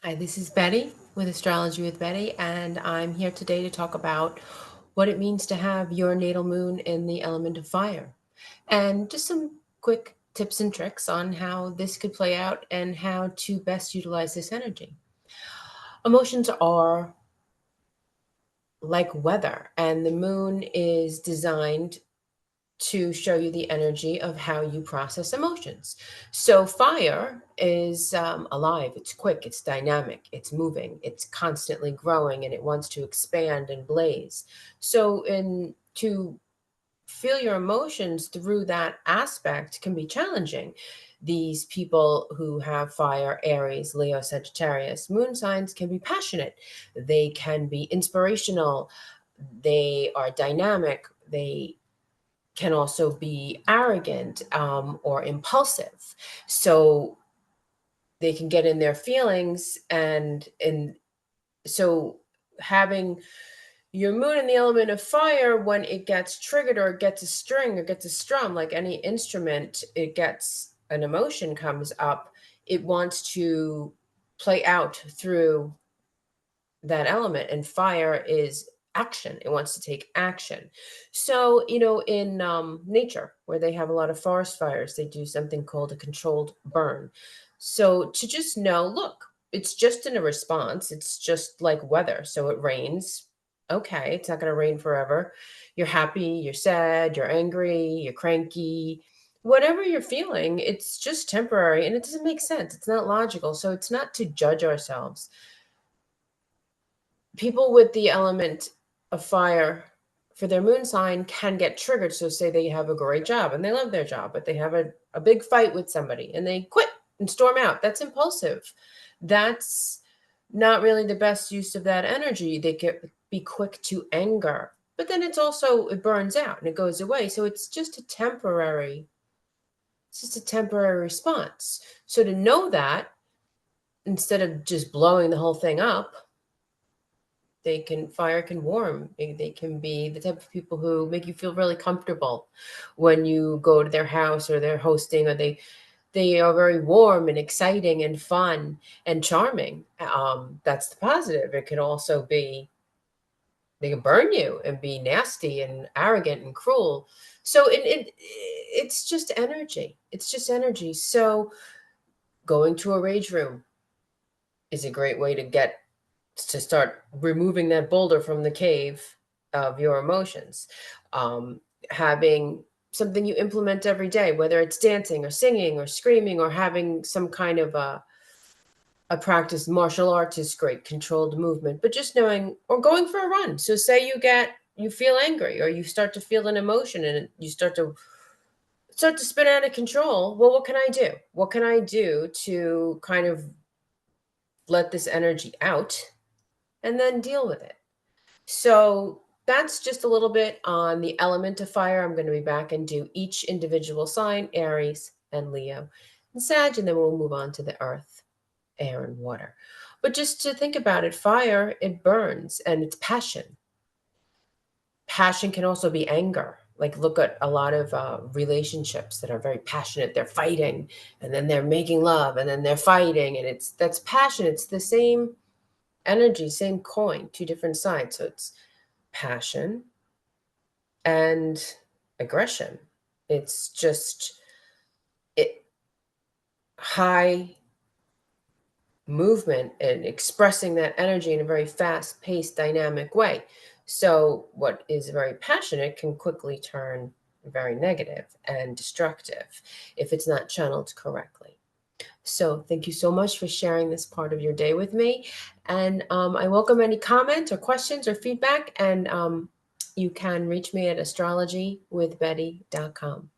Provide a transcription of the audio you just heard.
Hi, this is Betty with Astrology with Betty, and I'm here today to talk about what it means to have your natal moon in the element of fire, and just some quick tips and tricks on how this could play out and how to best utilize this energy. Emotions are like weather, and the moon is designed to show you the energy of how you process emotions. So, fire is alive, it's quick, it's dynamic, it's moving, it's constantly growing, and it wants to expand and blaze. So, to feel your emotions through that aspect can be challenging. These people who have fire, Aries, Leo, Sagittarius, moon signs can be passionate. They can be inspirational. They are dynamic. They can also be arrogant or impulsive. So they can get in their feelings and so having your moon in the element of fire, when it gets triggered or it gets a string or gets a strum, like any instrument, it gets an emotion comes up, it wants to play out through that element, and fire is action. It wants to take action. So in nature, where they have a lot of forest fires, they do something called a controlled burn. So to just know, look, it's just in a response, it's just like weather. So it rains, okay, it's not going to rain forever. You're happy, you're sad, you're angry, you're cranky, whatever you're feeling, it's just temporary, and it doesn't make sense, it's not logical. So it's not to judge ourselves. People with the element of fire for their moon sign can get triggered. So, say they have a great job and they love their job, but they have a big fight with somebody and they quit and storm out. That's impulsive. That's not really the best use of that energy. They can be quick to anger, but then it burns out and it goes away. So, it's just a temporary response. So, to know that, instead of just blowing the whole thing up, fire can warm. They can be the type of people who make you feel really comfortable when you go to their house or they're hosting, or they are very warm and exciting and fun and charming. That's the positive. It could also be they can burn you and be nasty and arrogant and cruel. So it's just energy. It's just energy. So going to a rage room is a great way to start removing that boulder from the cave of your emotions. Having something you implement every day, whether it's dancing or singing or screaming or having some kind of a practice. Martial arts is great, controlled movement, but just knowing, or going for a run. So say you feel angry, or you start to feel an emotion and you start to spin out of control. Well, what can I do? What can I do to kind of let this energy out and then deal with it? So that's just a little bit on the element of fire. I'm going to be back and do each individual sign, Aries and Leo and Sag, and then we'll move on to the earth, air, and water. But just to think about it, fire, it burns and it's passion. Passion can also be anger. Like, look at a lot of relationships that are very passionate. They're fighting, and then they're making love, and then they're fighting, and that's passion. It's the same energy, same coin, two different sides. So it's passion and aggression. It's just it high movement and expressing that energy in a very fast-paced, dynamic way. So what is very passionate can quickly turn very negative and destructive if it's not channeled correctly. So thank you so much for sharing this part of your day with me. And I welcome any comment or questions or feedback. And you can reach me at astrologywithbetty.com.